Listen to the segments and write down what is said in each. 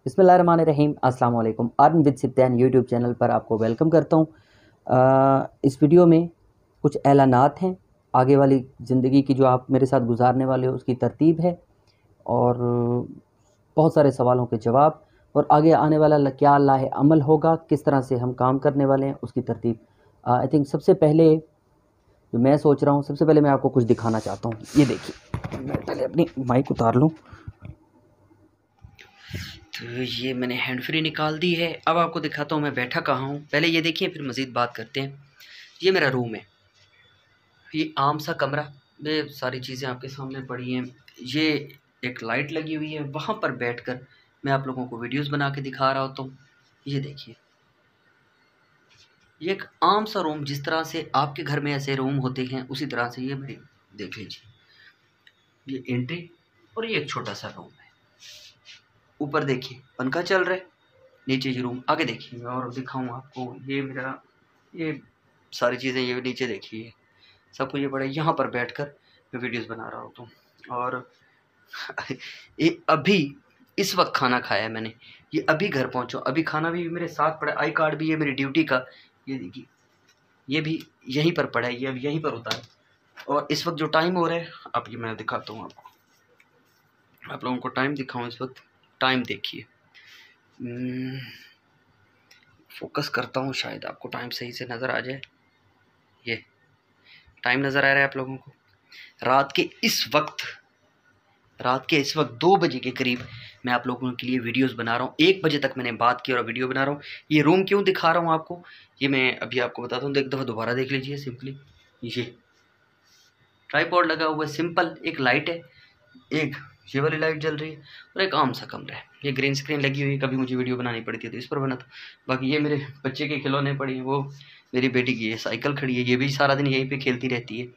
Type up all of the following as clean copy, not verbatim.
बिस्मिल्लाहिर्रहमानिर्रहीम अस्सलाम वालेकुम। अर्न विद सिब्तान यूट्यूब चैनल पर आपको वेलकम करता हूँ। इस वीडियो में कुछ ऐलानात हैं, आगे वाली ज़िंदगी की जो आप मेरे साथ गुजारने वाले हो उसकी तरतीब है, और बहुत सारे सवालों के जवाब, और आगे आने वाला क्या लाहे अमल होगा, किस तरह से हम काम करने वाले हैं उसकी तरतीब। आई थिंक सबसे पहले जो मैं सोच रहा हूँ, सबसे पहले मैं आपको कुछ दिखाना चाहता हूँ। ये देखिए, मैं पहले अपनी माइक उतार लूँ। तो ये मैंने हैंड फ्री निकाल दी है। अब आपको दिखाता हूँ मैं बैठा कहाँ हूँ। पहले ये देखिए, फिर मज़ीद बात करते हैं। ये मेरा रूम है, ये आम सा कमरा में सारी चीज़ें आपके सामने पड़ी हैं। ये एक लाइट लगी हुई है, वहाँ पर बैठकर मैं आप लोगों को वीडियोस बना के दिखा रहा होता हूँ। ये देखिए, ये एक आम सा रूम, जिस तरह से आपके घर में ऐसे रूम होते हैं उसी तरह से ये मेरी, देख लीजिए, ये एंट्री और ये एक छोटा सा रूम है। ऊपर देखिए पंखा चल रहा है, नीचे ये रूम। आगे देखिए, मैं और दिखाऊँ आपको। ये मेरा, ये सारी चीज़ें, ये नीचे देखिए, सब कुछ ये पड़ा है। यहाँ पर बैठकर मैं वीडियोस बना रहा होता हूँ। और ये अभी इस वक्त खाना खाया है मैंने, ये अभी घर पहुँचा, अभी खाना भी मेरे साथ पड़ा है। आई कार्ड भी है मेरी ड्यूटी का, ये देखिए, ये भी यहीं पर पड़ा है, ये अभी यहीं पर होता है। और इस वक्त जो टाइम हो रहा है, अब ये मैं दिखाता हूँ आपको, आप लोगों को टाइम दिखाऊँ। इस वक्त टाइम देखिए, फोकस करता हूँ, शायद आपको टाइम सही से नज़र आ जाए। ये टाइम नज़र आ रहा है आप लोगों को? रात के इस वक्त 2 बजे के करीब मैं आप लोगों के लिए वीडियोस बना रहा हूँ। 1 बजे तक मैंने बात की और वीडियो बना रहा हूँ। ये रूम क्यों दिखा रहा हूँ आपको, ये मैं अभी आपको बताता हूँ। तो एक दफ़ा दोबारा देख लीजिए। सिंपली ये ट्राइपॉड लगा हुआ है, सिंपल एक लाइट है, एक ये वाली लाइट जल रही है, और एक आम सा कमरा है। ये ग्रीन स्क्रीन लगी हुई है, कभी मुझे वीडियो बनानी पड़ी थी तो इस पर बना था। बाकी ये मेरे बच्चे के खिलौने पड़े हैं, वो मेरी बेटी की ये साइकिल खड़ी है, ये भी सारा दिन यहीं पे खेलती रहती है।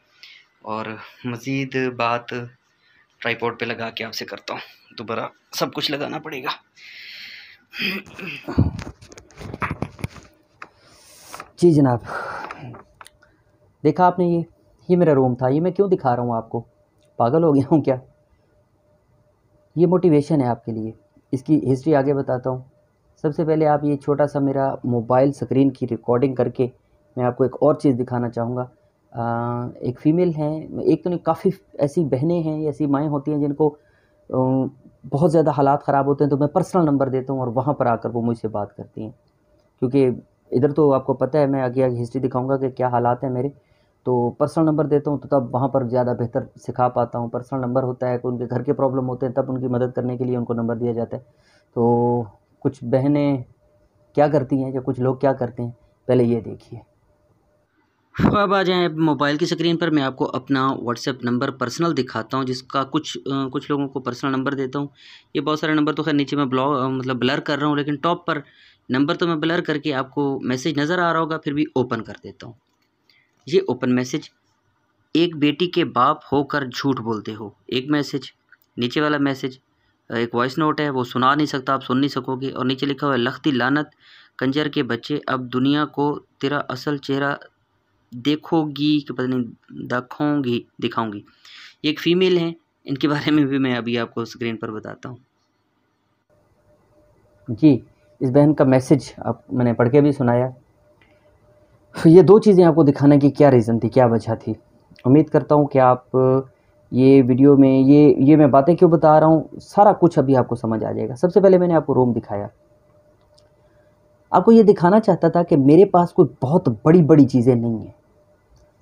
और मज़ीद बात ट्राइपॉड पे लगा के आपसे करता हूँ, दोबारा सब कुछ लगाना पड़ेगा। जी जनाब, देखा आपने, ये मेरा रूम था। ये मैं क्यों दिखा रहा हूँ आपको, पागल हो गया हूँ क्या? ये मोटिवेशन है आपके लिए। इसकी हिस्ट्री आगे बताता हूँ। सबसे पहले आप ये छोटा सा मेरा मोबाइल स्क्रीन की रिकॉर्डिंग करके मैं आपको एक और चीज़ दिखाना चाहूँगा। एक फ़ीमेल हैं, एक तो नहीं, काफ़ी ऐसी बहनें हैं, ऐसी माएँ होती हैं जिनको बहुत ज़्यादा हालात ख़राब होते हैं, तो मैं पर्सनल नंबर देता हूँ और वहाँ पर आकर वो मुझसे बात करती हैं। क्योंकि इधर तो आपको पता है, मैं आगे आगे हिस्ट्री दिखाऊंगा कि क्या हालात हैं मेरे, तो पर्सनल नंबर देता हूँ, तो तब वहाँ पर ज़्यादा बेहतर सिखा पाता हूँ। पर्सनल नंबर होता है कि उनके घर के प्रॉब्लम होते हैं, तब उनकी मदद करने के लिए उनको नंबर दिया जाता है। तो कुछ बहनें क्या करती हैं या कुछ लोग क्या करते हैं, पहले ये देखिए। अब आ जाएँ मोबाइल की स्क्रीन पर। मैं आपको अपना व्हाट्सएप नंबर पर्सनल दिखाता हूँ, जिसका कुछ लोगों को पर्सनल नंबर देता हूँ। ये बहुत सारे नंबर तो खैर नीचे मैं मतलब ब्लर कर रहा हूँ, लेकिन टॉप पर नंबर तो मैं ब्लर करके आपको मैसेज नज़र आ रहा होगा, फिर भी ओपन कर देता हूँ। ये ओपन मैसेज, एक बेटी के बाप होकर झूठ बोलते हो, एक मैसेज। नीचे वाला मैसेज एक वॉइस नोट है, वो सुना नहीं सकता, आप सुन नहीं सकोगे। और नीचे लिखा हुआ है, लख्ती लानत कंजर के बच्चे, अब दुनिया को तेरा असल चेहरा देखोगी कि पता नहीं दिखाऊंगी। ये एक फ़ीमेल हैं, इनके बारे में भी मैं अभी आपको स्क्रीन पर बताता हूँ। जी, इस बहन का मैसेज आप मैंने पढ़ के भी सुनाया। ये 2 चीज़ें आपको दिखाने की क्या रीज़न थी, क्या वजह थी। उम्मीद करता हूँ कि आप ये वीडियो में ये मैं बातें क्यों बता रहा हूँ, सारा कुछ अभी आपको समझ आ जाएगा। सबसे पहले मैंने आपको रूम दिखाया, आपको ये दिखाना चाहता था कि मेरे पास कोई बहुत बड़ी-बड़ी चीज़ें नहीं हैं।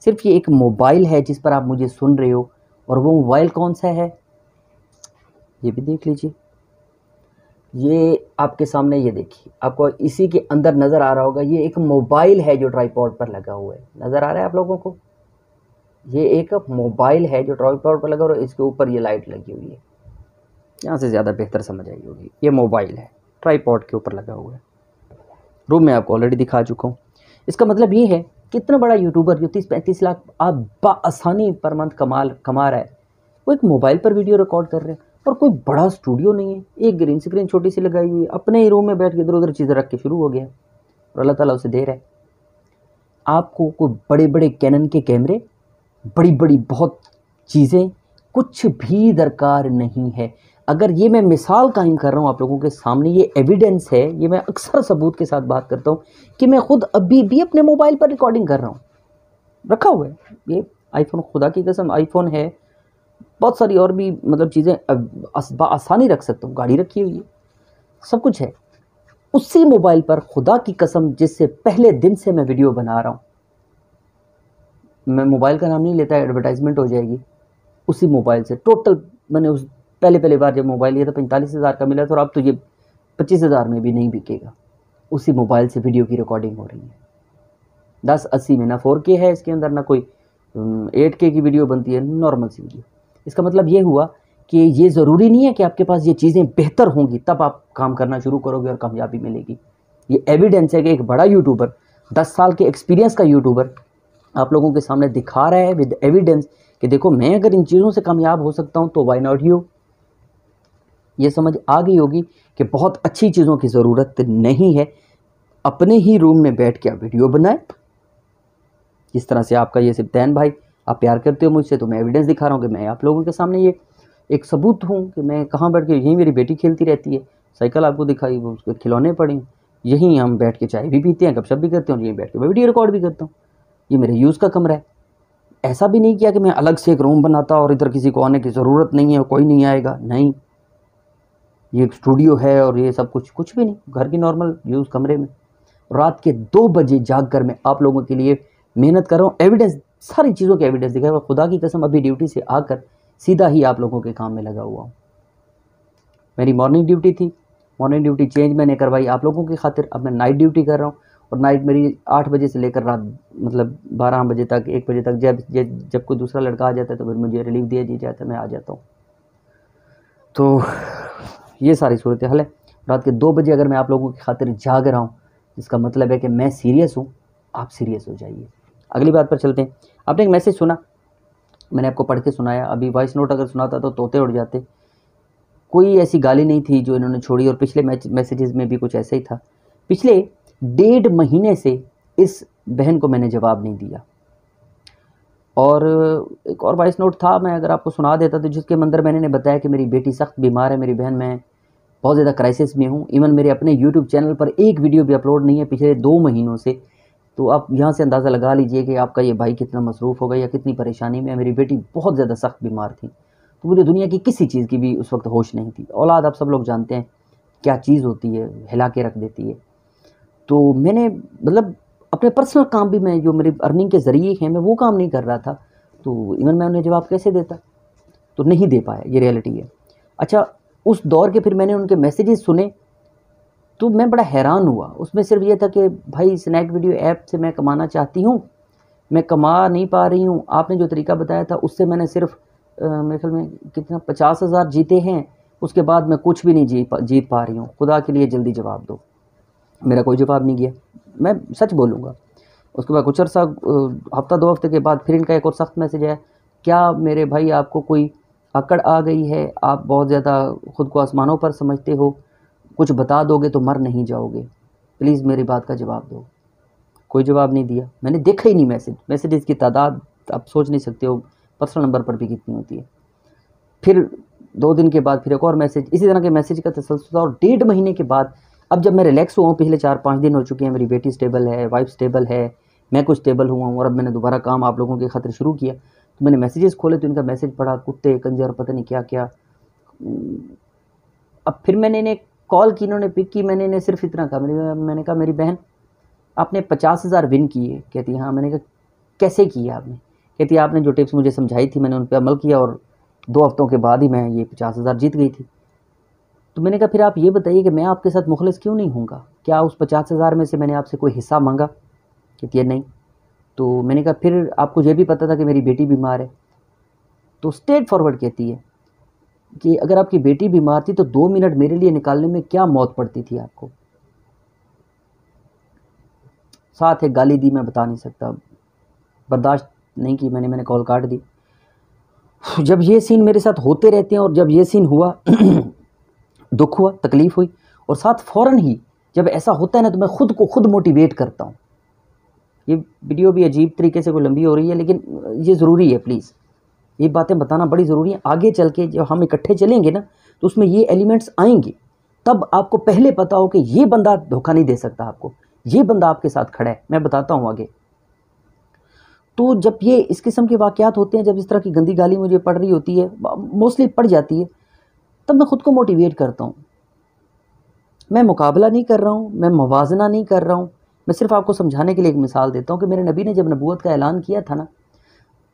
सिर्फ ये एक मोबाइल है जिस पर आप मुझे सुन रहे हो, और वो मोबाइल कौन सा है ये भी देख लीजिए। ये आपके सामने, ये देखिए, आपको इसी के अंदर नज़र आ रहा होगा, ये एक मोबाइल है जो ट्राइपॉड पर लगा हुआ है। नज़र आ रहा है आप लोगों को? ये एक मोबाइल है जो ट्राइपॉड पर लगा, और इसके ऊपर ये लाइट लगी हुई है। यहाँ से ज़्यादा बेहतर समझ आई होगी। ये मोबाइल है, ट्राइपॉड के ऊपर लगा हुआ है। रूम में आपको ऑलरेडी दिखा चुका हूँ। इसका मतलब ये है कि इतना बड़ा यूट्यूबर जो 30-35 लाख आप बआसानी पर मंथ कमा रहा है, वो एक मोबाइल पर वीडियो रिकॉर्ड कर रहे हैं, और कोई बड़ा स्टूडियो नहीं है। एक ग्रीन स्क्रीन छोटी सी लगाई हुई है, अपने ही रूम में बैठ के इधर उधर चीज़ें रख के शुरू हो गया, और अल्लाह ताला उसे दे रहा है। आपको कोई बड़े बड़े कैनन के कैमरे, बड़ी बड़ी बहुत चीज़ें कुछ भी दरकार नहीं है। अगर ये मैं मिसाल कायम कर रहा हूँ आप लोगों के सामने, ये एविडेंस है, ये मैं अक्सर सबूत के साथ बात करता हूँ कि मैं खुद अभी भी अपने मोबाइल पर रिकॉर्डिंग कर रहा हूँ, रखा हुआ है ये आईफोन, खुदा की कसम आईफोन है, बहुत सारी और भी मतलब चीज़ें आसानी रख सकता हूँ, गाड़ी रखी हुई है, सब कुछ है उसी मोबाइल पर, खुदा की कसम जिससे पहले दिन से मैं वीडियो बना रहा हूँ। मैं मोबाइल का नाम नहीं लेता, एडवर्टाइजमेंट हो जाएगी। उसी मोबाइल से टोटल मैंने उस पहले बार जब मोबाइल लिया था 45,000 का मिला था, और अब तो ये 25,000 में भी नहीं बिकेगा। उसी मोबाइल से वीडियो की रिकॉर्डिंग हो रही है 1080 में, ना 4K है इसके अंदर, ना कोई 8K की वीडियो बनती है, नॉर्मल सी वीडियो। इसका मतलब ये हुआ कि ये ज़रूरी नहीं है कि आपके पास ये चीज़ें बेहतर होंगी तब आप काम करना शुरू करोगे और कामयाबी मिलेगी। ये एविडेंस है कि एक बड़ा यूट्यूबर, 10 साल के एक्सपीरियंस का यूट्यूबर आप लोगों के सामने दिखा रहा है विद एविडेंस कि देखो मैं अगर इन चीज़ों से कामयाब हो सकता हूँ तो वाई नॉट यू। ये समझ आ गई होगी कि बहुत अच्छी चीज़ों की ज़रूरत नहीं है, अपने ही रूम में बैठ के आप वीडियो बनाए। जिस तरह से आपका ये सिप्तैन भाई, आप प्यार करते हो मुझसे, तो मैं एविडेंस दिखा रहा हूँ कि मैं आप लोगों के सामने ये एक सबूत हूँ कि मैं कहाँ बैठ के, यहीं मेरी बेटी खेलती रहती है, साइकिल आपको दिखाई, वो उसके खिलौने पड़े, यहीं हम बैठ के चाय भी पीते हैं, गपशप भी करते हैं, और यहीं बैठ के मैं वीडियो रिकॉर्ड भी करता हूँ। ये मेरे यूज़ का कमरा है। ऐसा भी नहीं किया कि मैं अलग से एक रूम बनाता और इधर किसी को आने की ज़रूरत नहीं है, कोई नहीं आएगा, नहीं, ये एक स्टूडियो है और ये सब कुछ भी नहीं, घर की नॉर्मल यूज़ कमरे में रात के 2 बजे जाग कर मैं आप लोगों के लिए मेहनत कर रहा हूँ। एविडेंस, सारी चीज़ों के एविडेंस दिखाया, खुदा की कसम अभी ड्यूटी से आकर सीधा ही आप लोगों के काम में लगा हुआ हूँ। मेरी मॉर्निंग ड्यूटी थी, मॉर्निंग ड्यूटी चेंज मैंने करवाई आप लोगों की खातिर, अब मैं नाइट ड्यूटी कर रहा हूँ, और नाइट मेरी 8 बजे से लेकर रात मतलब 12 बजे तक, 1 बजे तक, जब कोई दूसरा लड़का आ जाता है तो फिर मुझे रिलीफ दे दी जाता है, मैं आ जाता हूँ। तो ये सारी सूरत हाल है। रात के 2 बजे अगर मैं आप लोगों की खातिर जाग रहा हूँ, इसका मतलब है कि मैं सीरियस हूँ, आप सीरियस हो जाइए। अगली बात पर चलते हैं। आपने एक मैसेज सुना, मैंने आपको पढ़ के सुनाया, अभी वॉइस नोट अगर सुनाता तो तोते उड़ जाते। कोई ऐसी गाली नहीं थी जो इन्होंने छोड़ी, और पिछले मैसेजेस में भी कुछ ऐसा ही था। पिछले 1.5 महीने से इस बहन को मैंने जवाब नहीं दिया। और एक और वॉइस नोट था, मैं अगर आपको सुना देता तो, जिसके अंदर मैंने बताया कि मेरी बेटी सख्त बीमार है, मेरी बहन, मैं बहुत ज़्यादा क्राइसिस में हूँ। इवन मेरे अपने यूट्यूब चैनल पर एक वीडियो भी अपलोड नहीं है पिछले 2 महीनों से। तो आप यहाँ से अंदाज़ा लगा लीजिए कि आपका ये भाई कितना मसरूफ़ होगा या कितनी परेशानी में है। मेरी बेटी बहुत ज़्यादा सख्त बीमार थी, तो मुझे दुनिया की किसी चीज़ की भी उस वक्त होश नहीं थी। औलाद आप सब लोग जानते हैं क्या चीज़ होती है, हिला के रख देती है। तो मैंने मतलब अपने पर्सनल काम भी, मैं जो मेरी अर्निंग के ज़रिए हैं, मैं वो काम नहीं कर रहा था। तो इवन मैं उन्हें जवाब कैसे देता, तो नहीं दे पाया, ये रियलिटी है। अच्छा, उस दौर के फिर मैंने उनके मैसेजेस सुने तो मैं बड़ा हैरान हुआ। उसमें सिर्फ ये था कि भाई स्नैक वीडियो ऐप से मैं कमाना चाहती हूँ, मैं कमा नहीं पा रही हूँ, आपने जो तरीका बताया था उससे मैंने सिर्फ मेरे ख्याल में कितना 50,000 जीते हैं, उसके बाद मैं कुछ भी नहीं जीत पा रही हूँ, खुदा के लिए जल्दी जवाब दो। मेरा कोई जवाब नहीं गया, मैं सच बोलूँगा। उसके बाद कुछ अर्सा, हफ्ता 2 हफ्ते के बाद फिर इनका एक और सख्त मैसेज आया, क्या मेरे भाई आपको कोई अकड़ आ गई है, आप बहुत ज़्यादा ख़ुद को आसमानों पर समझते हो, कुछ बता दोगे तो मर नहीं जाओगे, प्लीज़ मेरी बात का जवाब दो। कोई जवाब नहीं दिया, मैंने देखा ही नहीं मैसेजेस की तादाद आप सोच नहीं सकते हो पर्सनल नंबर पर भी कितनी होती है। फिर 2 दिन के बाद फिर एक और मैसेज, इसी तरह के मैसेज का तसलसल था। और 1.5 महीने के बाद अब जब मैं रिलैक्स हुआ हूँ, पिछले 4-5 दिन हो चुके हैं, मेरी बेटी स्टेबल है, वाइफ स्टेबल है, मैं कुछ स्टेबल हुआ हूँ, और अब मैंने दोबारा काम आप लोगों के खातिर शुरू किया, तो मैंने मैसेजेस खोले तो इनका मैसेज पढ़ा, कुत्ते कंजर पता नहीं क्या क्या। अब फिर मैंने इन्हें कॉल की, इन्होंने पिक की, मैंने इन्हें सिर्फ इतना कहा, मैंने कहा मेरी बहन आपने 50,000 विन किए। कहती हाँ। मैंने कहा कैसे किया आपने? कहती आपने जो टिप्स मुझे समझाई थी मैंने उन पर अमल किया, और 2 हफ्तों के बाद ही मैं ये 50,000 जीत गई थी। तो मैंने कहा फिर आप ये बताइए कि मैं आपके साथ मुखलिस क्यों नहीं होऊंगा, क्या उस 50,000 में से मैंने आपसे कोई हिस्सा मांगा? कहती है नहीं। तो मैंने कहा फिर आपको ये भी पता था कि मेरी बेटी बीमार है? तो स्ट्रेट फॉरवर्ड कहती है कि अगर आपकी बेटी बीमार थी तो 2 मिनट मेरे लिए निकालने में क्या मौत पड़ती थी आपको? साथ एक गाली दी, मैं बता नहीं सकता, बर्दाश्त नहीं की, मैंने कॉल काट दी। जब ये सीन मेरे साथ होते रहते हैं, और जब ये सीन हुआ दुख हुआ, तकलीफ़ हुई, और साथ फ़ौरन ही जब ऐसा होता है ना तो मैं खुद को खुद मोटिवेट करता हूँ। ये वीडियो भी अजीब तरीके से कोई लंबी हो रही है, लेकिन ये ज़रूरी है, प्लीज़ ये बातें बताना बड़ी ज़रूरी है। आगे चल के जब हम इकट्ठे चलेंगे ना तो उसमें ये एलिमेंट्स आएंगे। तब आपको पहले पता हो कि ये बंदा धोखा नहीं दे सकता आपको, ये बंदा आपके साथ खड़ा है। मैं बताता हूँ आगे। तो जब ये इस किस्म के वाक़यात होते हैं, जब इस तरह की गंदी गाली मुझे पड़ रही होती है, मोस्टली पड़ जाती है, तब मैं ख़ुद को मोटिवेट करता हूँ। मैं मुकाबला नहीं कर रहा हूँ, मैं मुवाजना नहीं कर रहा हूँ, मैं सिर्फ आपको समझाने के लिए एक मिसाल देता हूँ कि मेरे नबी ने जब नबूवत का ऐलान किया था ना,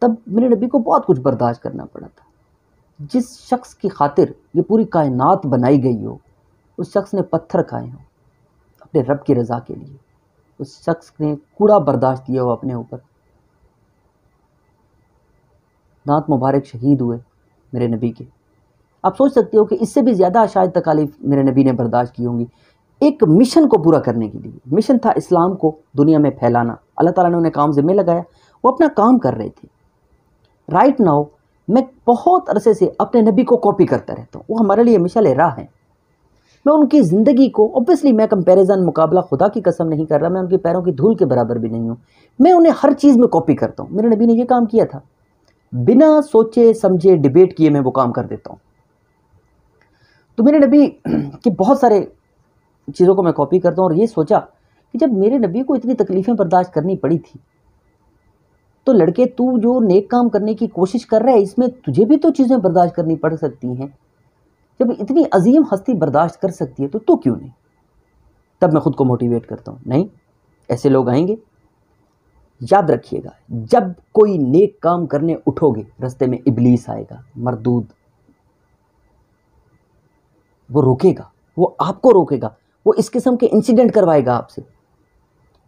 तब मेरे नबी को बहुत कुछ बर्दाश्त करना पड़ा था। जिस शख्स की खातिर ये पूरी कायनात बनाई गई हो, उस शख्स ने पत्थर खाए हों अपने रब की रज़ा के लिए, उस शख्स ने कूड़ा बर्दाश्त किया हो अपने ऊपर, दांत मुबारक शहीद हुए मेरे नबी के। आप सोच सकते हो कि इससे भी ज़्यादा शायद तकालीफ मेरे नबी ने बर्दाश्त की होंगी एक मिशन को पूरा करने के लिए। मिशन था इस्लाम को दुनिया में फैलाना। अल्लाह ताला ने उन्हें काम ज़िम्मे लगाया, वो अपना काम कर रहे थे। राइट नाउ मैं बहुत अरसे से अपने नबी को कॉपी करता रहता हूँ, वो हमारे लिए मिसाल राह हैं। मैं उनकी ज़िंदगी को, ऑब्वियसली मैं कंपैरिजन, मुकाबला खुदा की कसम नहीं कर रहा, मैं उनके पैरों की धूल के बराबर भी नहीं हूँ। मैं उन्हें हर चीज़ में कॉपी करता हूँ। मेरे नबी ने ये काम किया था, बिना सोचे समझे डिबेट किए मैं वो काम कर देता हूँ। तो मेरे नबी की बहुत सारे चीज़ों को मैं कॉपी करता हूँ और ये सोचा कि जब मेरे नबी को इतनी तकलीफ़ें बर्दाश्त करनी पड़ी थी, तो लड़के तू जो नेक काम करने की कोशिश कर रहा है, इसमें तुझे भी तो चीज़ें बर्दाश्त करनी पड़ सकती हैं। जब इतनी अजीम हस्ती बर्दाश्त कर सकती है तो तू क्यों नहीं? तब मैं खुद को मोटिवेट करता हूँ, नहीं ऐसे लोग आएंगे। याद रखिएगा, जब कोई नेक काम करने उठोगे, रास्ते में इब्लीस आएगा, मरदूद, वो रोकेगा, वो आपको रोकेगा, वो इस किस्म के इंसिडेंट करवाएगा आपसे,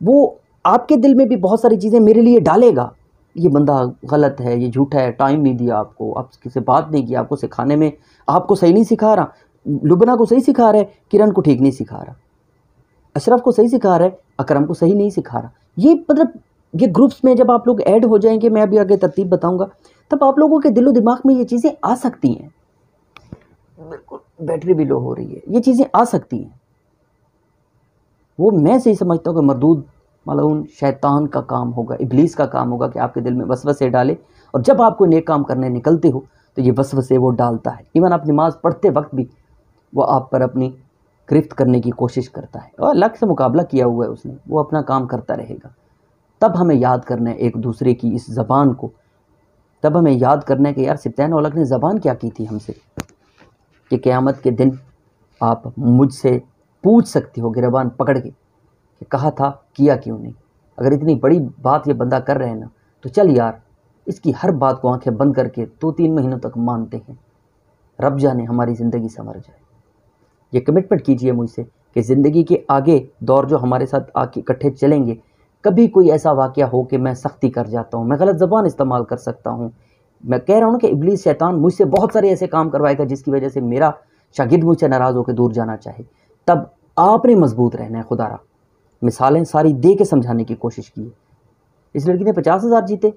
वो आपके दिल में भी बहुत सारी चीज़ें मेरे लिए डालेगा। ये बंदा गलत है, ये झूठा है, टाइम नहीं दिया आपको, आपसे से बात नहीं किया, आपको सिखाने में आपको सही नहीं सिखा रहा, लुबना को सही सिखा रहा है, किरण को ठीक नहीं सिखा रहा, अशरफ को सही सिखा रहा है, अकरम को सही नहीं सिखा रहा। ये मतलब ये ग्रुप्स में जब आप लोग ऐड हो जाएंगे, मैं अभी आगे तरतीब बताऊंगा, तब आप लोगों के दिलो दिमाग में ये चीज़ें आ सकती हैं। बिल्कुल बैटरी भी लो हो रही है, ये चीज़ें आ सकती हैं। वो मैं सही समझता हूँ कि मरदूद मालून शैतान का काम होगा, इब्लीस का काम होगा कि आपके दिल में वसवसे डाले, और जब आप कोई नेक काम करने निकलते हो तो ये वसवसे वो डालता है। इवन आप नमाज पढ़ते वक्त भी वो आप पर अपनी गिरफ्त करने की कोशिश करता है, और अल्लाह से मुकाबला किया हुआ है उसने, वो अपना काम करता रहेगा। तब हमें याद करना है एक दूसरे की इस ज़बान को, तब हमें याद करना है कि यार सिब्तैन औलख ने ज़बान क्या की थी हमसे, कि क़यामत के दिन आप मुझसे पूछ सकते हो गिरबान पकड़ के कि कहा था, किया क्यों नहीं। अगर इतनी बड़ी बात ये बंदा कर रहे हैं ना, तो चल यार इसकी हर बात को आंखें बंद करके 2-3 महीनों तक मानते हैं, रब जाने हमारी ज़िंदगी संवर जाए। ये कमिटमेंट कीजिए मुझसे कि ज़िंदगी के आगे दौर जो हमारे साथ आके इकट्ठे चलेंगे, कभी कोई ऐसा वाक़या हो कि मैं सख्ती कर जाता हूँ, मैं गलत ज़बान इस्तेमाल कर सकता हूँ। मैं कह रहा हूँ कि इब्लीस शैतान मुझसे बहुत सारे ऐसे काम करवाएगा जिसकी वजह से मेरा शागिर्द मुझसे नाराज़ होकर दूर जाना चाहे। तब आपने मजबूत रहना है। खुदारा मिसालें सारी दे के समझाने की कोशिश की। इस लड़की ने 50,000 जीते,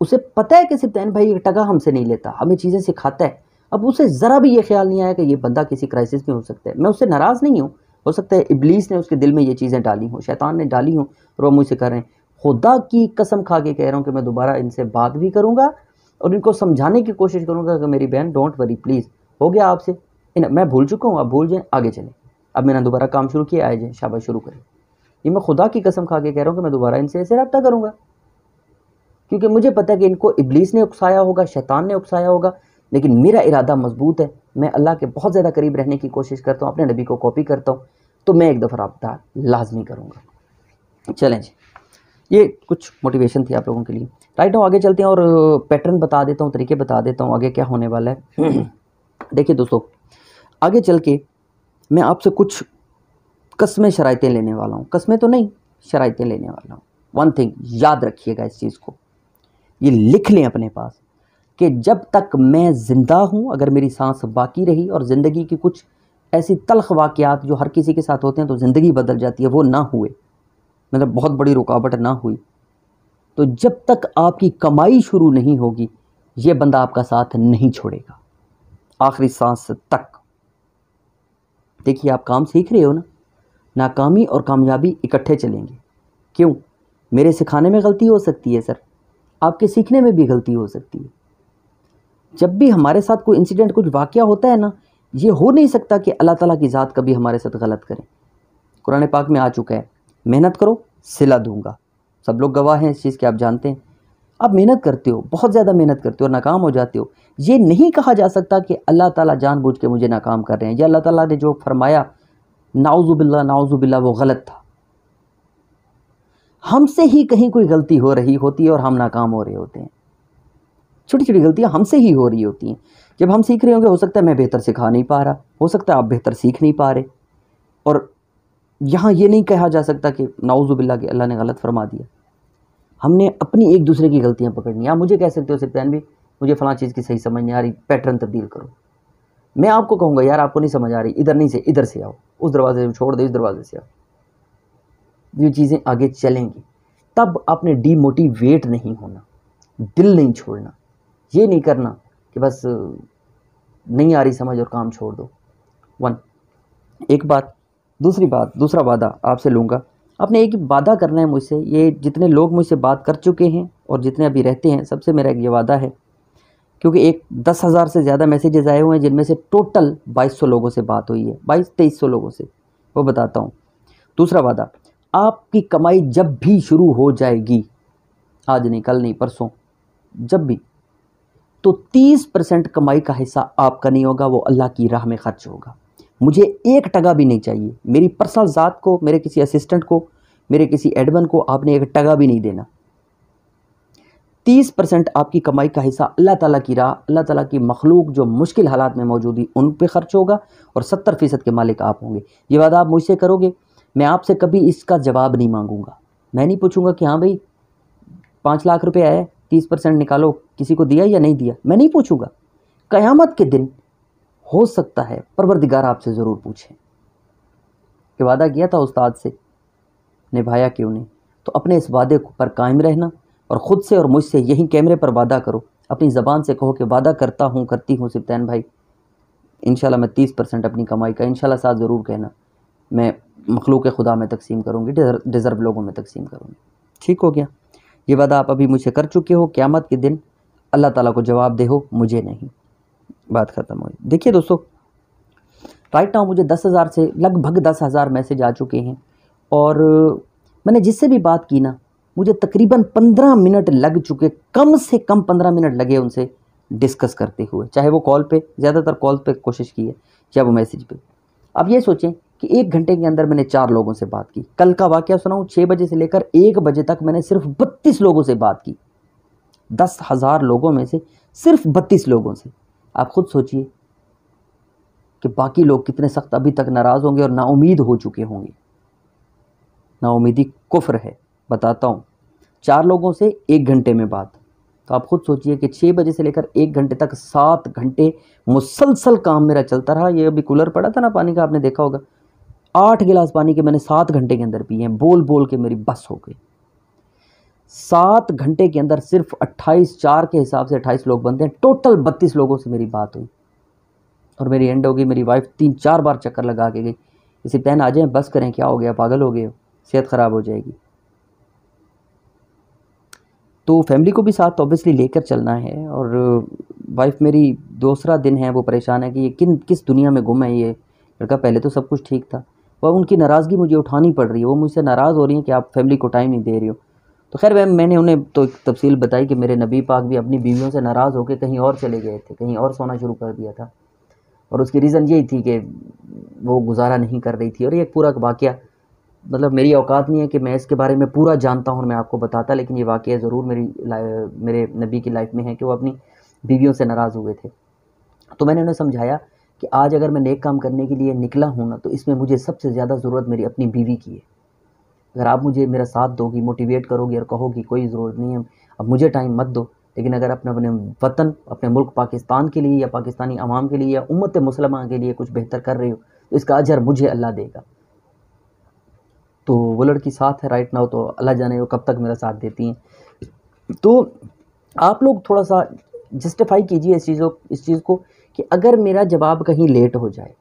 उसे पता है कि सिब्तैन भाई एक टका हमसे नहीं लेता, हमें चीज़ें सिखाता है। अब उसे ज़रा भी ये ख्याल नहीं आया कि ये बंदा किसी क्राइसिस में हो सकता है। मैं उससे नाराज़ नहीं हूँ, हो सकता है इब्लीस ने उसके दिल में ये चीज़ें डाली हों, शैतान ने डाली हों, और वो मुझसे कर रहे हैं। खुदा की कसम खा के कह रहा हूँ कि मैं दोबारा इनसे बात भी करूँगा और इनको समझाने की कोशिश करूँगा कि मेरी बहन डोंट वरी प्लीज़, हो गया आपसे, मैं भूल चुका हूँ, आप भूल जाएँ, आगे चलें। अब मैंने दोबारा काम शुरू किया, आए जाए शाबाश शुरू करें। ये मैं खुदा की कसम खा के कह रहा हूँ कि मैं दोबारा इनसे ऐसे रब्ता करूँगा, क्योंकि मुझे पता है कि इनको इब्लीस ने उकसाया होगा, शैतान ने उकसाया होगा, लेकिन मेरा इरादा मजबूत है। मैं अल्लाह के बहुत ज़्यादा करीब रहने की कोशिश करता हूँ, अपने नबी को कॉपी करता हूँ, तो मैं एक दफ़ा रब्ता लाजमी करूँगा। चलें जी, ये कुछ मोटिवेशन थी आप लोगों के लिए। राइट नाउ आगे चलते हैं और पैटर्न बता देता हूँ, तरीके बता देता हूँ आगे क्या होने वाला है। देखिए दोस्तों, आगे चल के मैं आपसे कुछ कस्में शराइतें लेने वाला हूँ, कस्में तो नहीं, शराइतें लेने वाला हूँ। वन थिंग याद रखिएगा, इस चीज़ को ये लिख लें अपने पास कि जब तक मैं ज़िंदा हूँ, अगर मेरी सांस बाकी रही और ज़िंदगी की कुछ ऐसी तल्ख वाक़यात जो हर किसी के साथ होते हैं तो ज़िंदगी बदल जाती है, वो ना हुए, मतलब बहुत बड़ी रुकावट ना हुई, तो जब तक आपकी कमाई शुरू नहीं होगी ये बंदा आपका साथ नहीं छोड़ेगा आखिरी सांस तक। देखिए आप काम सीख रहे हो ना, नाकामी और कामयाबी इकट्ठे चलेंगे। क्यों? मेरे सिखाने में गलती हो सकती है सर, आपके सीखने में भी गलती हो सकती है। जब भी हमारे साथ कोई इंसिडेंट, कुछ वाक़या होता है ना, ये हो नहीं सकता कि अल्लाह ताला की ज़ात कभी हमारे साथ गलत करे। कुरान पाक में आ चुका है, मेहनत करो सिला दूंगा। सब लोग गवाह हैं इस चीज़ के, आप जानते हैं। आप मेहनत करते हो, बहुत ज़्यादा मेहनत करते हो और नाकाम हो जाते हो। ये नहीं कहा जा सकता कि अल्लाह ताला जानबूझ के मुझे नाकाम कर रहे हैं, या अल्लाह ताला ने जो फरमाया नाउज़ुबिल्लाह वो गलत था। हमसे ही कहीं कोई गलती हो रही होती है और हम नाकाम हो रहे होते हैं। छोटी छोटी गलतियां हमसे ही हो रही होती हैं। जब हम सीख रहे होंगे, हो सकता है मैं बेहतर सिखा नहीं पा रहा, हो सकता है आप बेहतर सीख नहीं पा रहे। और यहाँ ये नहीं कहा जा सकता कि नाउज़ुबिल्लाह कि अल्लाह ने गलत फरमा दिया। हमने अपनी एक दूसरे की गलतियां पकड़नी। आप मुझे कह सकते हो सिप्तान भी मुझे फ़लाँ चीज़ की सही समझ नहीं आ रही, पैटर्न तब्दील करो। मैं आपको कहूँगा यार आपको नहीं समझ आ रही, इधर नहीं से इधर से आओ, उस दरवाजे से छोड़ दो, इस दरवाजे से आओ। ये चीज़ें आगे चलेंगी। तब आपने डीमोटिवेट नहीं होना, दिल नहीं छोड़ना। ये नहीं करना कि बस नहीं आ रही समझ और काम छोड़ दो। एक बात। दूसरा वादा आपसे लूँगा, आपने एक वादा करना है मुझसे। ये जितने लोग मुझसे बात कर चुके हैं और जितने अभी रहते हैं, सबसे मेरा एक ये वादा है, क्योंकि 10,000 से ज़्यादा मैसेजेस आए हुए हैं, जिनमें से टोटल 2200 लोगों से बात हुई है, 2200-2300 लोगों से, वो बताता हूँ। दूसरा वादा, आपकी कमाई जब भी शुरू हो जाएगी, आज नहीं, कल नहीं, परसों, जब भी, तो 30% कमाई का हिस्सा आपका नहीं होगा, वो अल्लाह की राह में खर्च होगा। मुझे 1 टका भी नहीं चाहिए। मेरी पर्सनल ज़ात को, मेरे किसी असिस्टेंट को, मेरे किसी एडमिन को आपने 1 टका भी नहीं देना। 30% आपकी कमाई का हिस्सा अल्लाह ताला की राह, अल्लाह ताला की मखलूक जो मुश्किल हालात में मौजूद है उन पे खर्च होगा, और 70% के मालिक आप होंगे। ये वादा आप मुझसे करोगे? मैं आपसे कभी इसका जवाब नहीं मांगूंगा। मैं नहीं पूछूंगा कि हाँ भाई 5 लाख रुपए आए, 30% निकालो, किसी को दिया या नहीं दिया। मैं नहीं पूछूंगा। क़यामत के दिन हो सकता है परवरदिगार आपसे ज़रूर पूछे कि वादा किया था उस्ताद से, निभाया क्यों नहीं। तो अपने इस वादे पर कायम रहना, और ख़ुद से और मुझसे यही कैमरे पर वादा करो, अपनी ज़बान से कहो कि वादा करता हूँ, करती हूँ सिप्तान भाई, इंशाल्लाह मैं 30% अपनी कमाई का, इंशाल्लाह साथ ज़रूर कहना, मैं मखलूक खुदा में तकसीम करूँगी, डिज़र्व लोगों में तकसीम करूँगी। ठीक हो गया? ये वादा आप अभी मुझसे कर चुके हो। क़यामत के दिन अल्लाह ताला को जवाब दे हो, मुझे नहीं। बात ख़त्म हुई। देखिए दोस्तों, राइट नाउ मुझे 10,000 से लगभग 10,000 मैसेज आ चुके हैं, और मैंने जिससे भी बात की ना, मुझे तकरीबन 15 मिनट लग चुके, कम से कम 15 मिनट लगे उनसे डिस्कस करते हुए, चाहे वो कॉल पे, ज़्यादातर कॉल पे कोशिश की है, या वो मैसेज पे। अब ये सोचें कि 1 घंटे के अंदर मैंने 4 लोगों से बात की। कल का वाक़या सुनाऊँ, 6 बजे से लेकर 1 बजे तक मैंने सिर्फ 32 लोगों से बात की। 10,000 लोगों में से सिर्फ 32 लोगों से। आप खुद सोचिए कि बाकी लोग कितने सख्त अभी तक नाराज़ होंगे और नाउमीद हो चुके होंगे। नाउमीदी कुफ्र है, बताता हूँ। 4 लोगों से 1 घंटे में बात, तो आप खुद सोचिए कि 6 बजे से लेकर 1 घंटे तक 7 घंटे मुसलसल काम मेरा चलता रहा। ये अभी कूलर पड़ा था ना पानी का, आपने देखा होगा, 8 गिलास पानी के मैंने 7 घंटे के अंदर पिए हैं। बोल बोल के मेरी बस हो गई। 7 घंटे के अंदर सिर्फ 28, 4 के हिसाब से 28 लोग बनते हैं, टोटल 32 लोगों से मेरी बात हुई, और मेरी एंड हो गई। मेरी वाइफ 3-4 बार चक्कर लगा के गई, इसी पैन आ जाए, बस करें, क्या हो गया, पागल हो गए हो, सेहत ख़राब हो जाएगी। तो फैमिली को भी साथ ऑब्वियसली लेकर चलना है। और वाइफ मेरी दूसरा दिन है वो परेशान है कि ये किस दुनिया में गुम है ये लड़का, पहले तो सब कुछ ठीक था। वह उनकी नाराज़गी मुझे उठानी पड़ रही है, वो मुझसे नाराज़ हो रही हैं कि आप फैमिली को टाइम नहीं दे रही हो। तो खैर मैंने उन्हें तो एक तफसील बताई कि मेरे नबी पाक भी अपनी बीवियों से नाराज़ होकर कहीं और चले गए थे, कहीं और सोना शुरू कर दिया था, और उसकी रीज़न यही थी कि वो गुजारा नहीं कर रही थी। और ये एक पूरा वाक़या, मतलब मेरी औकात नहीं है कि मैं इसके बारे में पूरा जानता हूँ और मैं आपको बताता, लेकिन ये वाक़या ज़रूर मेरे नबी की लाइफ में है कि वो अपनी बीवियों से नाराज़ हुए थे। तो मैंने उन्हें समझाया कि आज अगर मैं नेक काम करने के लिए निकला हूँ ना, तो इसमें मुझे सबसे ज़्यादा ज़रूरत मेरी अपनी बीवी की है। अगर आप मुझे मेरा साथ दोगी, मोटिवेट करोगी और कहोगी कोई ज़रूरत नहीं है, अब मुझे टाइम मत दो, लेकिन अगर अपने वतन, अपने मुल्क पाकिस्तान के लिए या पाकिस्तानी अवाम के लिए या उम्मत मुसलमान के लिए कुछ बेहतर कर रही हो, तो इसका अजर मुझे अल्लाह देगा। तो वो लड़की साथ है राइट नाउ, तो अल्लाह जाने वो कब तक मेरा साथ देती हैं। तो आप लोग थोड़ा सा जस्टिफाई कीजिए इस चीज़ को कि अगर मेरा जवाब कहीं लेट हो जाए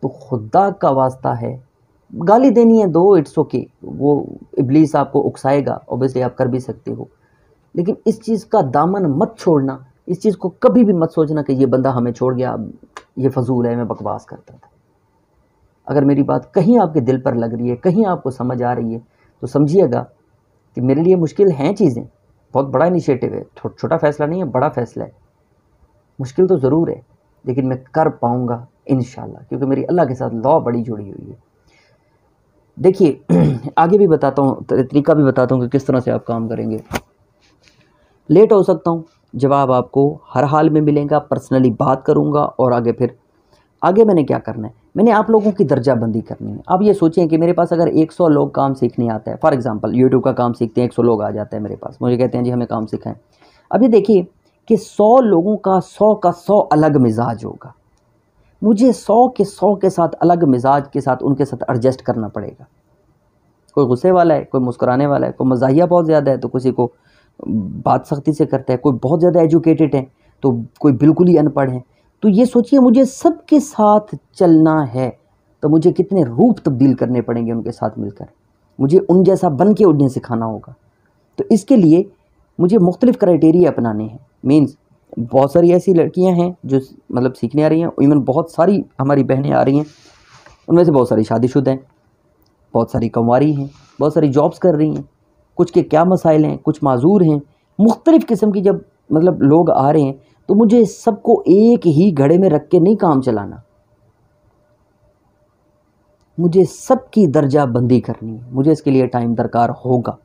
तो खुदा का वास्ता है, गाली देनी है दो, इट्स ओके, वो इब्लीस आपको उकसाएगा, ऑब्वियसली आप कर भी सकते हो, लेकिन इस चीज़ का दामन मत छोड़ना इस चीज़ को कभी भी मत सोचना कि ये बंदा हमें छोड़ गया, ये फजूल है, मैं बकवास करता था। अगर मेरी बात कहीं आपके दिल पर लग रही है, कहीं आपको समझ आ रही है, तो समझिएगा कि मेरे लिए मुश्किल हैं चीज़ें, बहुत बड़ा इनिशिएटिव है, छोटा फैसला नहीं है, बड़ा फैसला है। मुश्किल तो ज़रूर है, लेकिन मैं कर पाऊँगा इंशाल्लाह, क्योंकि मेरी अल्लाह के साथ लॉ बड़ी जुड़ी हुई है। देखिए आगे भी बताता हूँ, तरीका भी बताता हूँ कि किस तरह से आप काम करेंगे। लेट हो सकता हूँ, जवाब आपको हर हाल में मिलेगा, पर्सनली बात करूँगा और आगे मैंने क्या करना है, मैंने आप लोगों की दर्जाबंदी करनी है। आप ये सोचें कि मेरे पास अगर 100 लोग काम सीखने आता है, फॉर एग्जांपल यूट्यूब का काम सीखते हैं, 100 लोग आ जाते हैं मेरे पास, मुझे कहते हैं जी हमें काम सिखाएं। अब ये देखिए कि 100 लोगों का 100 का 100 अलग मिजाज होगा, मुझे 100 के 100 के साथ अलग मिजाज के साथ उनके साथ एडजस्ट करना पड़ेगा। कोई गुस्से वाला है, कोई मुस्कुराने वाला है, कोई मज़ाहिया बहुत ज़्यादा है तो किसी को बात सख्ती से करता है, कोई बहुत ज़्यादा एजुकेटेड है तो कोई बिल्कुल ही अनपढ़ है। तो ये सोचिए मुझे सबके साथ चलना है तो मुझे कितने रूप तब्दील करने पड़ेंगे उनके साथ मिलकर, मुझे उन जैसा बन के उन्हें सिखाना होगा। तो इसके लिए मुझे मुख्तलिफ क्राइटेरिया अपनाने हैं। मीन्स बहुत सारी ऐसी लड़कियां हैं जो मतलब सीखने आ रही हैं, इवन बहुत सारी हमारी बहनें आ रही हैं, उनमें से बहुत सारी शादीशुदा हैं, बहुत सारी कंवारी हैं, बहुत सारी जॉब्स कर रही हैं, कुछ के क्या मसाइल हैं, कुछ माजूर हैं, मुख्तलिफ़ किस्म की जब मतलब लोग आ रहे हैं तो मुझे सबको एक ही घड़े में रख के नहीं काम चलाना, मुझे सबकी दर्जा बंदी करनी है, मुझे इसके लिए टाइम दरकार होगा।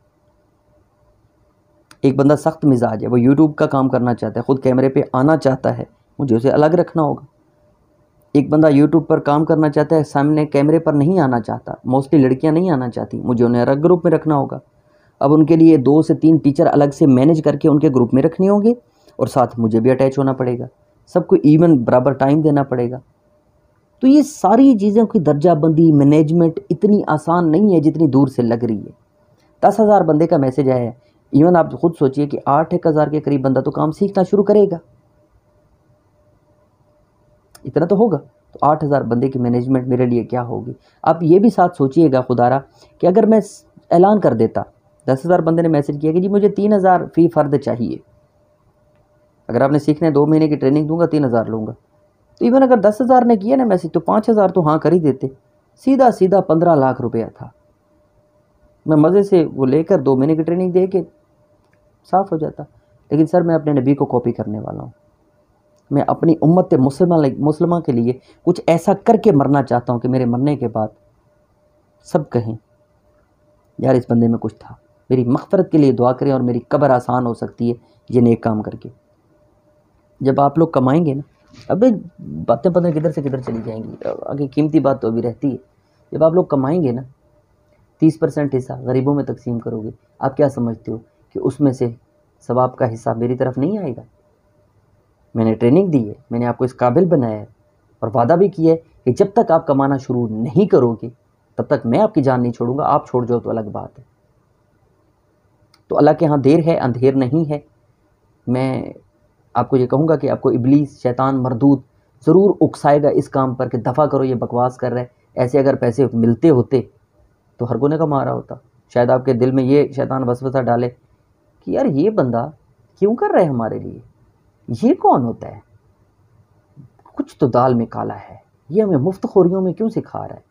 एक बंदा सख्त मिजाज है, वो यूट्यूब का काम करना चाहता है, ख़ुद कैमरे पे आना चाहता है, मुझे उसे अलग रखना होगा। एक बंदा यूट्यूब पर काम करना चाहता है, सामने कैमरे पर नहीं आना चाहता, मोस्टली लड़कियां नहीं आना चाहती, मुझे उन्हें अलग ग्रुप में रखना होगा। अब उनके लिए 2 से 3 टीचर अलग से मैनेज करके उनके ग्रुप में रखने होंगे और साथ मुझे भी अटैच होना पड़ेगा, सबको इवन बराबर टाइम देना पड़ेगा। तो ये सारी चीज़ों की दर्जाबंदी मैनेजमेंट इतनी आसान नहीं है जितनी दूर से लग रही है। 10,000 बंदे का मैसेज आया है, इवन आप खुद सोचिए कि 8,000 के करीब बंदा तो काम सीखना शुरू करेगा, इतना तो होगा। तो 8,000 बंदे की मैनेजमेंट मेरे लिए क्या होगी। आप ये भी साथ सोचिएगा खुदारा कि अगर मैं ऐलान कर देता, 10,000 बंदे ने मैसेज किया कि जी मुझे 3,000 फ़ी फ़र्द चाहिए, अगर आपने सीखने 2 महीने की ट्रेनिंग दूंगा 3,000 लूँगा। तो इवन अगर 10,000 ने किया ना मैसेज तो 5,000 तो हाँ कर ही देते, सीधा सीधा 15 लाख रुपया था। मैं मज़े से वो लेकर 2 महीने की ट्रेनिंग दे के साफ़ हो जाता। लेकिन सर मैं अपने नबी को कॉपी करने वाला हूँ, मैं अपनी उम्मत मुस्लिमा के लिए कुछ ऐसा करके मरना चाहता हूँ कि मेरे मरने के बाद सब कहें यार इस बंदे में कुछ था। मेरी मग़फ़िरत के लिए दुआ करें और मेरी कब्र आसान हो सकती है ये नेक काम करके। जब आप लोग कमाएंगे ना, अबे बातें पता किधर से किधर चली जाएंगी, आगे कीमती बात तो अभी रहती है। जब आप लोग कमाएंगे ना 30% हिस्सा गरीबों में तकसीम करोगे, आप क्या समझते हो कि उसमें से सवाब का हिस्सा मेरी तरफ नहीं आएगा। मैंने ट्रेनिंग दी है, मैंने आपको इस काबिल बनाया है और वादा भी किया है कि जब तक आप कमाना शुरू नहीं करोगे तब तक मैं आपकी जान नहीं छोड़ूंगा। आप छोड़ जाओ तो अलग बात है। तो अल्लाह के यहाँ देर है अंधेर नहीं है। मैं आपको ये कहूँगा कि आपको इब्लीस शैतान मरदूद ज़रूर उकसाएगा इस काम पर कि दफ़ा करो ये बकवास कर रहे हैं। ऐसे अगर पैसे मिलते होते तो हर कोने का मारा होता। शायद आपके दिल में ये शैतान वसवसा डाले कि यार ये बंदा क्यों कर रहा है हमारे लिए, ये कौन होता है, कुछ तो दाल में काला है, ये हमें मुफ्त खोरियों में क्यों सिखा रहा है।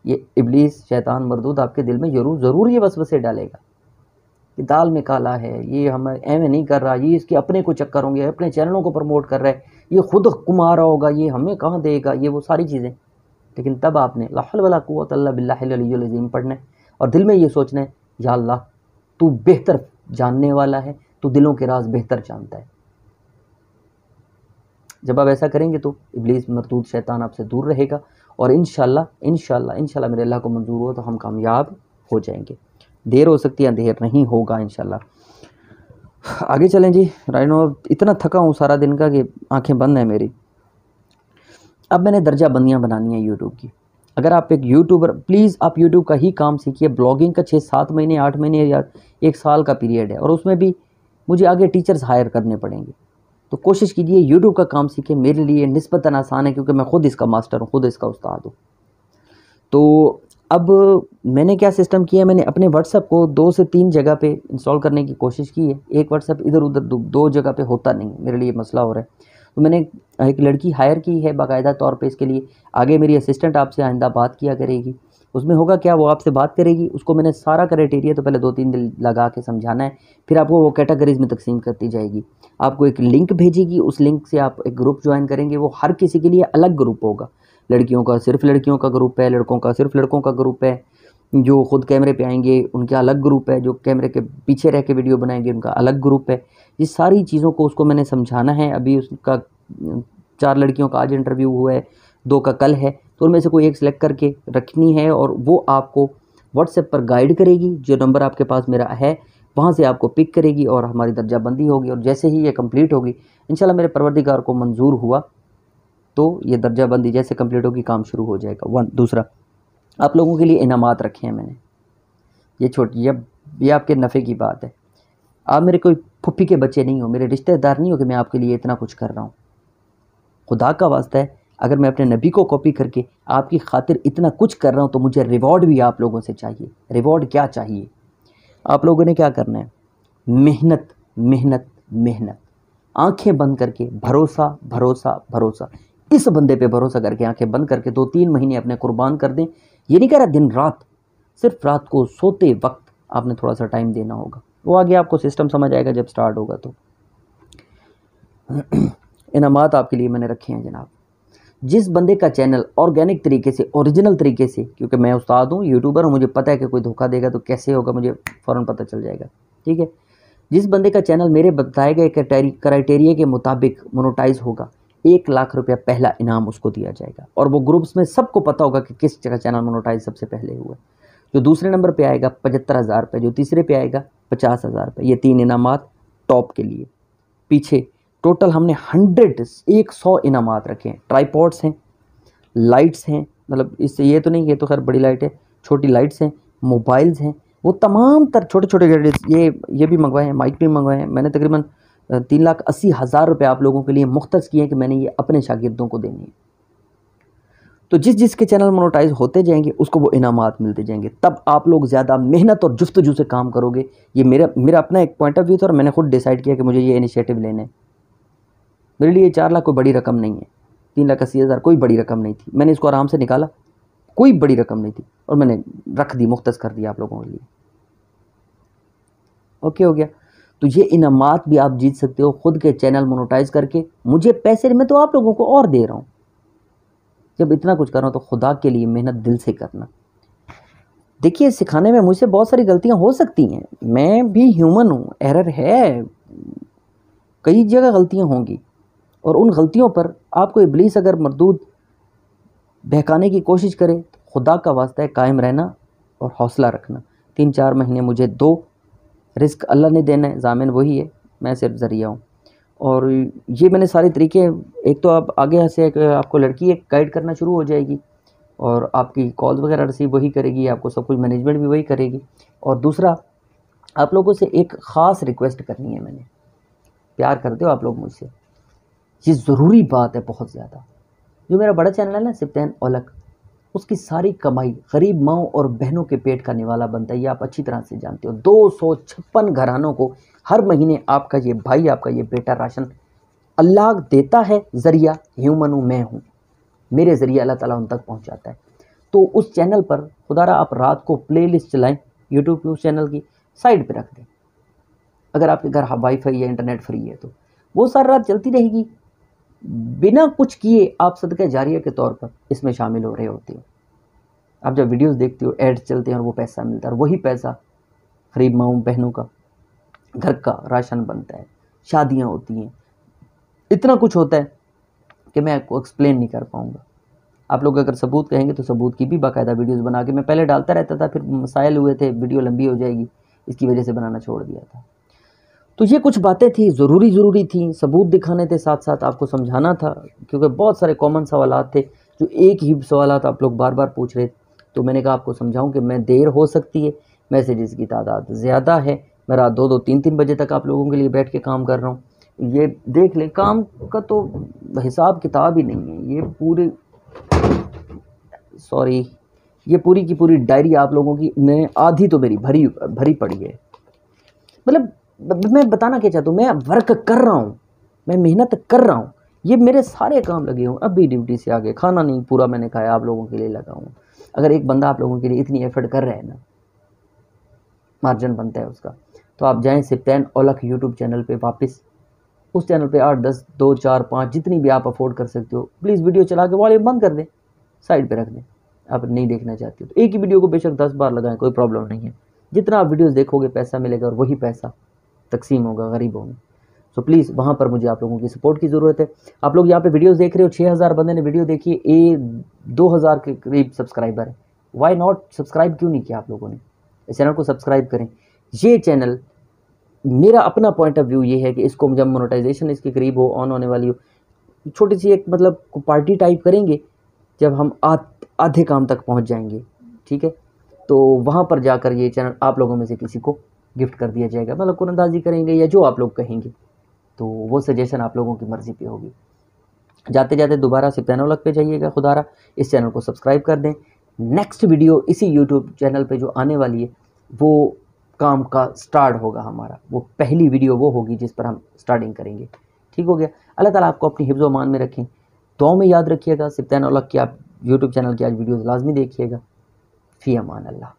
ये इब्लीस शैतान मरदूद आपके दिल में ज़रूर ये वसवसे डालेगा कि दाल में काला है, ये हमें एवं नहीं कर रहा, ये इसके अपने को चक्कर होंगे, अपने चैनलों को प्रमोट कर रहा है, ये खुद कमा रहा होगा, ये हमें कहाँ देगा, ये वो सारी चीज़ें। लेकिन तब आपने ला हौल वला कुव्वता इल्ला बिल्लाहिल अलिय्युल अज़ीम पढ़ना है और दिल में ये सोचना है या अल्लाह तू बेहतर जानने वाला है, तू दिलों के राज बेहतर जानता है। जब आप ऐसा करेंगे तो इब्लीस मरदूद शैतान आपसे दूर रहेगा और इंशाल्लाह इंशाल्लाह इंशाल्लाह मेरे अल्लाह को मंजूर हो तो हम कामयाब हो जाएंगे। देर हो सकती है, अंधेर नहीं होगा इंशाल्लाह। आगे चलें जी। राइनो इतना थका हूँ सारा दिन का कि आंखें बंद हैं मेरी। अब मैंने दर्जा बंदियाँ बनानी है यूट्यूब की। अगर आप एक यूट्यूबर, प्लीज़ आप यूट्यूब का ही काम सीखिए। ब्लॉगिंग का 6-7 महीने 8 महीने या 1 साल का पीरियड है और उसमें भी मुझे आगे टीचर्स हायर करने पड़ेंगे। तो कोशिश कीजिए यूट्यूब का काम सीखें। मेरे लिए निस्बतन आसान है क्योंकि मैं ख़ुद इसका मास्टर हूँ, ख़ुद इसका उस्ताद हूँ। तो अब मैंने क्या सिस्टम किया है, मैंने अपने व्हाट्सएप को 2 से 3 जगह पे इंस्टॉल करने की कोशिश की है। एक व्हाट्सएप इधर उधर 2 जगह पे होता नहीं है, मेरे लिए मसला हो रहा है। तो मैंने एक लड़की हायर की है बाकायदा तौर पे इसके लिए। आगे मेरी असिस्टेंट आपसे आइंदा बात किया करेगी। उसमें होगा क्या, वो आपसे बात करेगी, उसको मैंने सारा क्राइटेरिया तो पहले 2-3 दिन लगा के समझाना है, फिर आपको वो कैटेगरीज में तकसीम करती जाएगी। आपको एक लिंक भेजेगी, उस लिंक से आप एक ग्रुप ज्वाइन करेंगे, वो हर किसी के लिए अलग ग्रुप होगा। लड़कियों का सिर्फ लड़कियों का ग्रुप है, लड़कों का सिर्फ लड़कों का ग्रुप है, जो खुद कैमरे पे आएंगे उनका अलग ग्रुप है, जो कैमरे के पीछे रह के वीडियो बनाएंगे उनका अलग ग्रुप है। ये सारी चीज़ों को उसको मैंने समझाना है। अभी उसका 4 लड़कियों का आज इंटरव्यू हुआ है, 2 का कल है, तो उनमें से कोई एक सिलेक्ट करके रखनी है और वो आपको व्हाट्सएप पर गाइड करेगी। जो नंबर आपके पास मेरा है वहाँ से आपको पिक करेगी और हमारी दर्जाबंदी होगी। और जैसे ही ये कंप्लीट होगी, इंशाल्लाह मेरे परवरदिगार को मंजूर हुआ तो ये दर्जाबंदी जैसे कंप्लीट होगी काम शुरू हो जाएगा। दूसरा, आप लोगों के लिए इनामात रखे हैं मैंने, ये छोटी ये आपके नफ़े की बात है। आप मेरे कोई फुफ्फी के बच्चे नहीं हो, मेरे रिश्तेदार नहीं हो कि मैं आपके लिए इतना कुछ कर रहा हूँ। खुदा का वास्ता है, अगर मैं अपने नबी को कॉपी करके आपकी खातिर इतना कुछ कर रहा हूँ तो मुझे रिवॉर्ड भी आप लोगों से चाहिए। रिवॉर्ड क्या चाहिए? आप लोगों ने क्या करना है? मेहनत मेहनत मेहनत, आंखें बंद करके भरोसा भरोसा भरोसा। इस बंदे पे भरोसा करके आंखें बंद करके 2-3 महीने अपने कुर्बान कर दें। ये नहीं कह रहा दिन रात, सिर्फ रात को सोते वक्त आपने थोड़ा सा टाइम देना होगा। वो आगे आपको सिस्टम समझ आएगा जब स्टार्ट होगा। तो इनामात आपके लिए मैंने रखे हैं जनाब। जिस बंदे का चैनल ऑर्गेनिक तरीके से, ओरिजिनल तरीके से, क्योंकि मैं उस्ताद हूँ, यूट्यूबर हूँ, मुझे पता है कि कोई धोखा देगा तो कैसे होगा, मुझे फ़ौरन पता चल जाएगा, ठीक है। जिस बंदे का चैनल मेरे बताए गए क्राइटेरिया के मुताबिक मोनेटाइज होगा, 1 लाख रुपया पहला इनाम उसको दिया जाएगा। और वो ग्रुप्स में सबको पता होगा कि किस जगह चैनल मोनेटाइज सबसे पहले हुआ। जो दूसरे नंबर पे आएगा 75,000 रुपये, जो तीसरे पे आएगा 50,000 रुपये। ये 3 इनामात टॉप के लिए। पीछे टोटल हमने 100 इनामात रखे हैं। ट्राईपॉड्स हैं, लाइट्स हैं, मतलब इससे ये तो नहीं, ये तो खैर बड़ी लाइट है, छोटी लाइट्स हैं, मोबाइल्स हैं, वो तमाम तर छोटे छोटे गैजेट्स, ये भी मंगवाए हैं, माइक भी मंगवाए हैं। मैंने तकरीबन 3,80,000 रुपये आप लोगों के लिए मुख्तस किए हैं कि मैंने ये अपने शागिर्दों को देने हैं। तो जिस जिसके चैनल मोनेटाइज होते जाएंगे उसको वो इनामात मिलते जाएंगे। तब आप लोग ज़्यादा मेहनत और जुफ्तजू से काम करोगे। ये मेरा अपना एक पॉइंट ऑफ व्यू था और मैंने खुद डिसाइड किया कि मुझे ये इनिशिएटिव लेना है। मेरे लिए 4 लाख कोई बड़ी रकम नहीं है, 3,80,000 कोई बड़ी रकम नहीं थी। मैंने इसको आराम से निकाला, कोई बड़ी रकम नहीं थी, और मैंने रख दी, मुख्तस कर दिया आप लोगों के लिए। ओके हो गया। तो ये इनामात भी आप जीत सकते हो खुद के चैनल मोनेटाइज करके। मुझे पैसे मैं तो आप लोगों को और दे रहा हूँ। जब इतना कुछ कर रहा हूँ तो खुदा के लिए मेहनत दिल से करना। देखिए, सिखाने में मुझसे बहुत सारी गलतियाँ हो सकती हैं, मैं भी ह्यूमन हूँ, एरर है, कई जगह गलतियाँ होंगी। और उन गलतियों पर आपको इब्लीस अगर मरदूद बहकाने की कोशिश करे तो खुदा का वास्ता है कायम रहना और हौसला रखना। 3-4 महीने मुझे दो, रिस्क अल्लाह ने देना है, ज़ामिन वही है, मैं सिर्फ ज़रिया हूँ। और ये मैंने सारे तरीके, एक तो आप आगे से आपको लड़की एक गाइड करना शुरू हो जाएगी और आपकी कॉल वगैरह रिसीव वही करेगी, आपको सब कुछ मैनेजमेंट भी वही करेगी। और दूसरा, आप लोगों से एक ख़ास रिक्वेस्ट करनी है मैंने, प्यार करते हो आप लोग मुझसे, ये ज़रूरी बात है बहुत ज़्यादा। जो मेरा बड़ा चैनल है ना सिप्तैन औलख, उसकी सारी कमाई गरीब माओं और बहनों के पेट का निवाला बनता है, ये आप अच्छी तरह से जानते हो। 256 घरानों को हर महीने आपका ये भाई, आपका ये बेटा राशन अल्लाह देता है। ज़रिया ह्यूमन हूँ, मैं हूँ, मेरे ज़रिए अल्लाह ताला उन तक पहुँचाता है। तो उस चैनल पर खुदारा आप रात को प्लेलिस्ट चलाएं, यूट्यूब के उस चैनल की साइड पे रख दें। अगर आपके घर वाईफाई या इंटरनेट फ्री है तो वो सारी रात चलती रहेगी, बिना कुछ किए आप सदका जारिया के तौर पर इसमें शामिल हो रहे होते हो। आप जब वीडियोस देखते हो, एड्स चलते हैं और वो पैसा मिलता है, और वही पैसा गरीब माओं बहनों का घर का राशन बनता है, शादियां होती हैं, इतना कुछ होता है कि मैं आपको एक्सप्लेन नहीं कर पाऊँगा। आप लोग अगर सबूत कहेंगे तो सबूत की भी बाकायदा वीडियोस बना के मैं पहले डालता रहता था, फिर मसाइल हुए थे, वीडियो लंबी हो जाएगी, इसकी वजह से बनाना छोड़ दिया था। तो ये कुछ बातें थी, ज़रूरी थी, सबूत दिखाने थे, साथ साथ आपको समझाना था, क्योंकि बहुत सारे कॉमन सवालात थे जो एक ही सवालात आप लोग बार बार पूछ रहे थे। तो मैंने कहा आपको समझाऊं कि मैं देर हो सकती है, मैसेजेस की तादाद ज़्यादा है, मैं रात 2-2, 3-3 बजे तक आप लोगों के लिए बैठ के काम कर रहा हूँ। ये देख लें, काम का तो हिसाब किताब ही नहीं है, ये पूरे, सॉरी, ये पूरी की पूरी डायरी आप लोगों की मैं आधी तो मेरी भरी भरी पड़ी है। मतलब मैं बताना क्या चाहता हूँ, मैं वर्क कर रहा हूँ, मैं मेहनत कर रहा हूँ, ये मेरे सारे काम लगे हूँ। अब भी ड्यूटी से आगे खाना नहीं पूरा मैंने खाया, आप लोगों के लिए लगा हूँ। अगर एक बंदा आप लोगों के लिए इतनी एफर्ट कर रहा है ना, मार्जिन बनता है उसका। तो आप जाएं सिप्तैन औलख यूट्यूब चैनल पे वापस, उस चैनल पे 8 10 2 4 5 जितनी भी आप अफोर्ड कर सकते हो, प्लीज़ वीडियो चला के वॉल्यूम बंद कर दें, साइड पे रख दें। आप नहीं देखना चाहते हो तो एक ही वीडियो को बेशक 10 बार लगाएं, कोई प्रॉब्लम नहीं है। जितना आप वीडियोस देखोगे पैसा मिलेगा, और वही पैसा तकसीम होगा गरीबों में। सो प्लीज़ वहाँ पर मुझे आप लोगों की सपोर्ट की ज़रूरत है। आप लोग यहाँ पे वीडियोस देख रहे हो, 6000 बंदे ने वीडियो देखी है, 2000 के करीब सब्सक्राइबर है। वाई नॉट सब्सक्राइब क्यों नहीं किया आप लोगों ने? इस चैनल को सब्सक्राइब करें। ये चैनल, मेरा अपना पॉइंट ऑफ व्यू ये है कि इसको जब मोनेटाइजेशन इसके करीब हो, ऑन होने वाली हो, छोटी सी एक मतलब पार्टी टाइप करेंगे, जब हम आधे काम तक पहुंच जाएंगे, ठीक है, तो वहाँ पर जाकर ये चैनल आप लोगों में से किसी को गिफ्ट कर दिया जाएगा। मतलब कुरंदाजी करेंगे या जो आप लोग कहेंगे, तो वो सजेशन आप लोगों की मर्ज़ी पे होगी। जाते जाते दोबारा सिप्तैन औलख पे जाइएगा, खुदारा इस चैनल को सब्सक्राइब कर दें। नेक्स्ट वीडियो इसी यूट्यूब चैनल पे जो आने वाली है, वो काम का स्टार्ट होगा हमारा, वो पहली वीडियो वो होगी जिस पर हम स्टार्टिंग करेंगे। ठीक हो गया। अल्लाह ताला आपको अपनी हिफ्ज़ व अमान में रखें। दुआओं में याद रखिएगा। सिप्तैन औलख की आप यूट्यूब चैनल की आज वीडियोज़ लाजमी देखिएगा। फ़ी अमान अल्लाह।